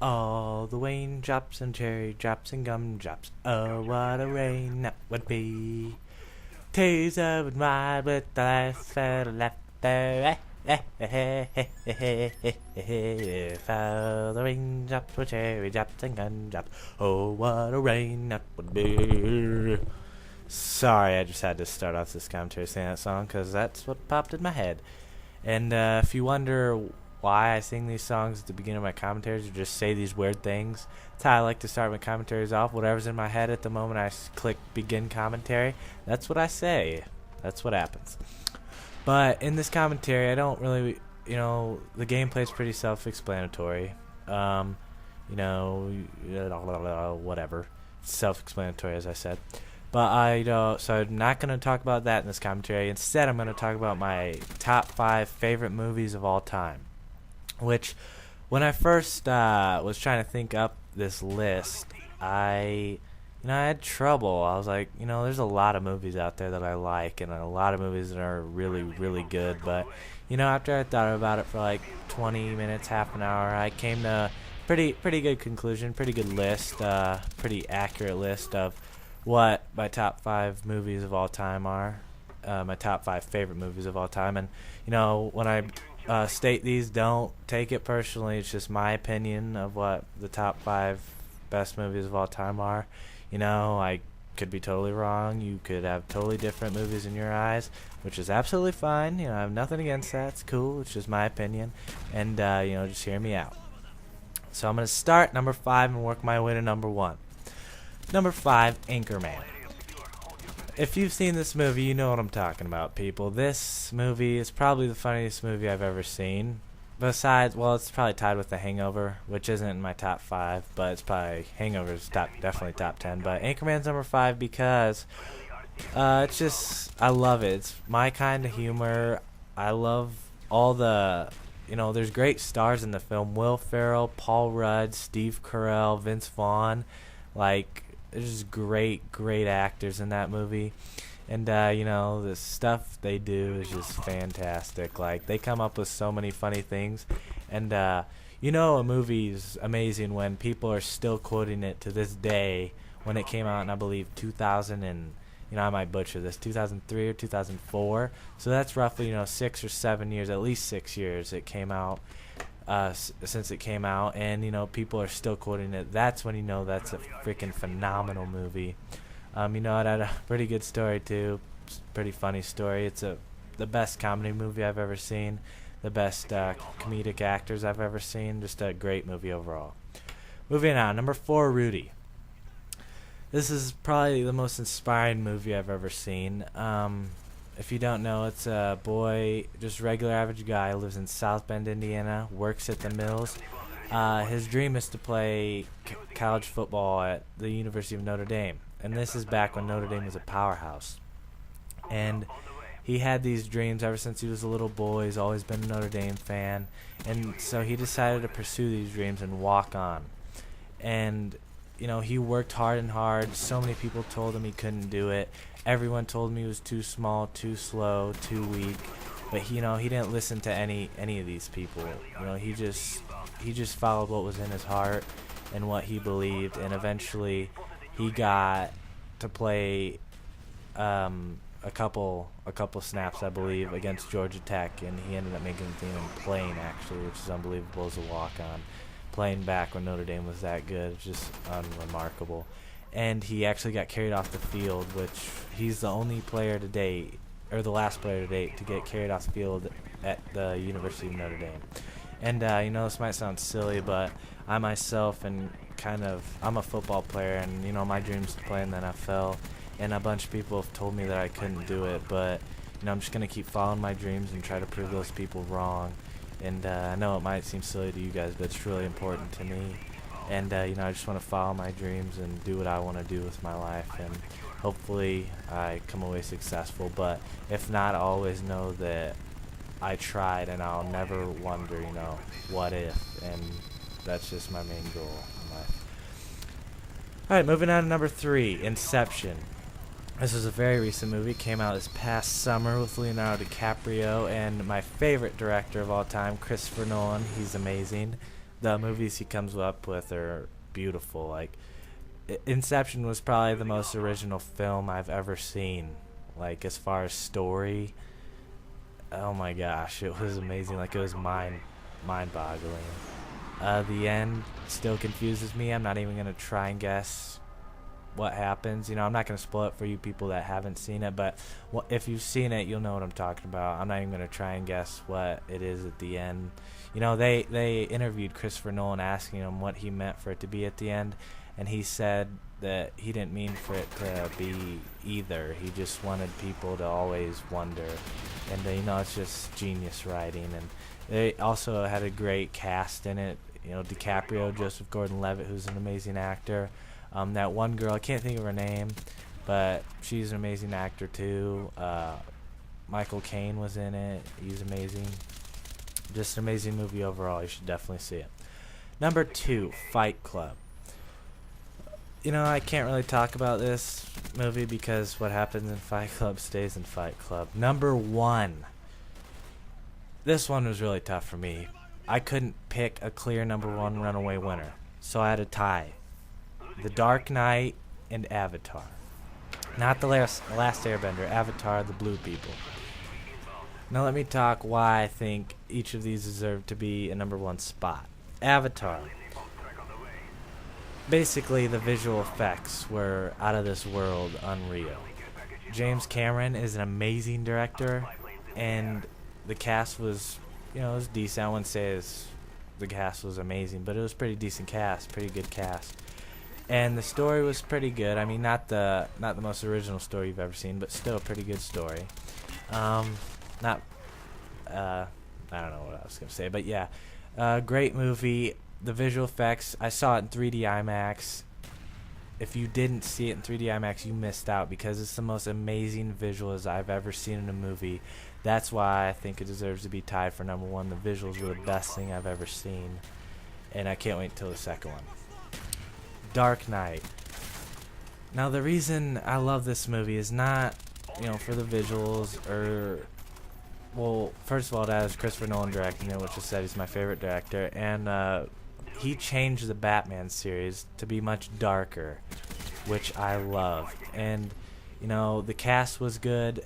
All the raindrops and cherry drops and gumdrops. Oh, what a rain that would be. Tears of would ride with the last fellow left there. If all the raindrops were cherry drops and gumdrops. Oh, what a rain that would be. Sorry, I just had to start off this commentary saying that song because that's what popped in my head. And if you wonder why I sing these songs at the beginning of my commentaries or just say these weird things, that's how I like to start my commentaries off. Whatever's in my head at the moment I click begin commentary, that's what I say. That's what happens. But in this commentary, I don't really, the gameplay's pretty self-explanatory. Whatever. It's self-explanatory, as I said. But so I'm not going to talk about that in this commentary. Instead, I'm going to talk about my top 5 favorite movies of all time. Which, when I first was trying to think up this list, I had trouble. I was like, there's a lot of movies out there that I like, and a lot of movies that are really, really good. But, after I thought about it for like 20 minutes, half an hour, I came to a pretty good conclusion, pretty good list, pretty accurate list of what my top 5 movies of all time are, my top 5 favorite movies of all time. And, when I state these, don't take it personally. It's just my opinion of what the top 5 best movies of all time are. I could be totally wrong. You could have totally different movies in your eyes, which is absolutely fine. I have nothing against that. It's cool. It's just my opinion. And, just hear me out. So I'm going to start number 5 and work my way to number 1. Number 5, Anchorman. If you've seen this movie, you know what I'm talking about, people. This movie is probably the funniest movie I've ever seen. Besides, it's probably tied with The Hangover, which isn't in my top 5, but it's probably Hangover's definitely top 10. But Anchorman's number 5 because it's just, I love it. It's my kind of humor. I love all the, there's great stars in the film. Will Ferrell, Paul Rudd, Steve Carell, Vince Vaughn. There's just great actors in that movie. And, the stuff they do is just fantastic. They come up with so many funny things. And, a movie's amazing when people are still quoting it to this day when it came out in, I believe, 2000 and, I might butcher this, 2003 or 2004. So that's roughly, 6 or 7 years, at least 6 years it came out. Since it came out, and people are still quoting it. That's when that's a freaking phenomenal movie. It had a pretty good story too, pretty funny story. It's the best comedy movie I've ever seen, the best comedic actors I've ever seen. Just a great movie overall. Moving on, number 4, Rudy. This is probably the most inspiring movie I've ever seen. If you don't know, it's a boy, just regular average guy, lives in South Bend, Indiana, works at the mills. His dream is to play college football at the University of Notre Dame. And this is back when Notre Dame was a powerhouse. And he had these dreams ever since he was a little boy. He's always been a Notre Dame fan. And so he decided to pursue these dreams and walk on. And, he worked hard and hard. So many people told him he couldn't do it. Everyone told him he was too small, too slow, too weak, but he didn't listen to any of these people. He just followed what was in his heart and what he believed, and eventually he got to play a couple snaps, I believe, against Georgia Tech, and he ended up making the team and playing actually, which is unbelievable as a walk-on. Playing back when Notre Dame was that good, it's just unremarkable. And he actually got carried off the field, which he's the only player to date, or the last player to date, to get carried off the field at the University of Notre Dame. And, this might sound silly, but I myself I'm a football player, and, my dream is to play in the NFL. And a bunch of people have told me that I couldn't do it, but, I'm just going to keep following my dreams and try to prove those people wrong. And I know it might seem silly to you guys, but it's really important to me. And, I just want to follow my dreams and do what I want to do with my life. And hopefully I come away successful. But if not, I'll always know that I tried, and I'll never wonder, what if. And that's just my main goal in life. All right, moving on to number 3, Inception. This was a very recent movie. It came out this past summer with Leonardo DiCaprio and my favorite director of all time, Christopher Nolan. He's amazing. the movies he comes up with are beautiful. Like Inception was probably the most original film I've ever seen. Like as far as story, oh my gosh, it was amazing. Like it was mind-boggling. The end still confuses me. I'm not even gonna try and guess what happens. I'm not gonna spoil it for you people that haven't seen it, but if you've seen it, you'll know what I'm talking about. I'm not even gonna try and guess what it is at the end. They interviewed Christopher Nolan asking him what he meant for it to be at the end, and he said that he didn't mean for it to be either. He just wanted people to always wonder, and it's just genius writing. And they also had a great cast in it. DiCaprio, Joseph Gordon-Levitt, who's an amazing actor. That one girl, I can't think of her name, but she's an amazing actor too. Michael Caine was in it. He's amazing. Just an amazing movie overall. You should definitely see it. Number 2, Fight Club. I can't really talk about this movie because what happens in Fight Club stays in Fight Club. Number 1. This one was really tough for me. I couldn't pick a clear number 1 runaway winner, so I had a tie. The Dark Knight and Avatar. Not the last Airbender, Avatar, the Blue People. Now let me talk why I think each of these deserve to be a number 1 spot. Avatar. Basically, the visual effects were out of this world, unreal. James Cameron is an amazing director, and the cast was, it was decent. I wouldn't say the cast was amazing, but it was pretty decent cast, pretty good cast. And the story was pretty good. I mean, not the most original story you've ever seen, but still a pretty good story. I don't know what I was gonna say, but yeah, great movie. The visual effects, I saw it in 3D IMAX. If you didn't see it in 3D IMAX, you missed out because it's the most amazing visuals I've ever seen in a movie. That's why I think it deserves to be tied for number 1. The visuals were the best thing I've ever seen, and I can't wait until the second one. Dark Knight. Now the reason I love this movie is not, for the visuals or, well, first of all, that is Christopher Nolan directing it, which I said he's my favorite director, and he changed the Batman series to be much darker, which I love. And the cast was good,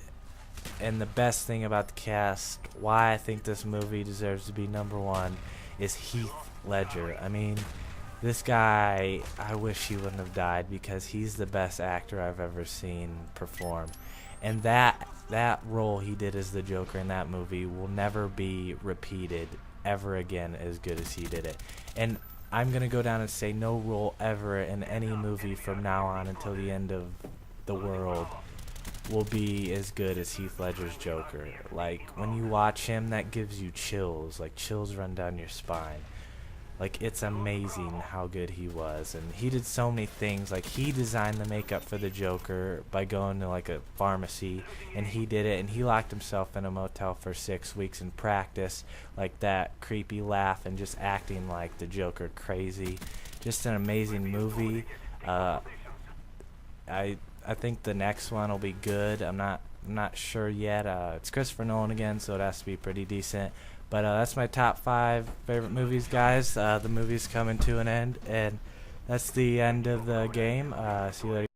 and the best thing about the cast, why I think this movie deserves to be number 1, is Heath Ledger. I mean, this guy, I wish he wouldn't have died because he's the best actor I've ever seen perform. And that role he did as the Joker in that movie will never be repeated ever again as good as he did it. And I'm going to go down and say no role ever in any movie from now on until the end of the world will be as good as Heath Ledger's Joker. Like, when you watch him, that gives you chills. Like, chills run down your spine. Like, it's amazing how good he was. And he did so many things. Like, he designed the makeup for the Joker by going to, like, a pharmacy. And he did it. And he locked himself in a motel for 6 weeks and practiced, like, that creepy laugh and just acting like the Joker crazy. Just an amazing movie. I think the next one will be good. I'm not sure yet. It's Christopher Nolan again, so it has to be pretty decent. But that's my top 5 favorite movies, guys. The movie's coming to an end, and that's the end of the game. See you later.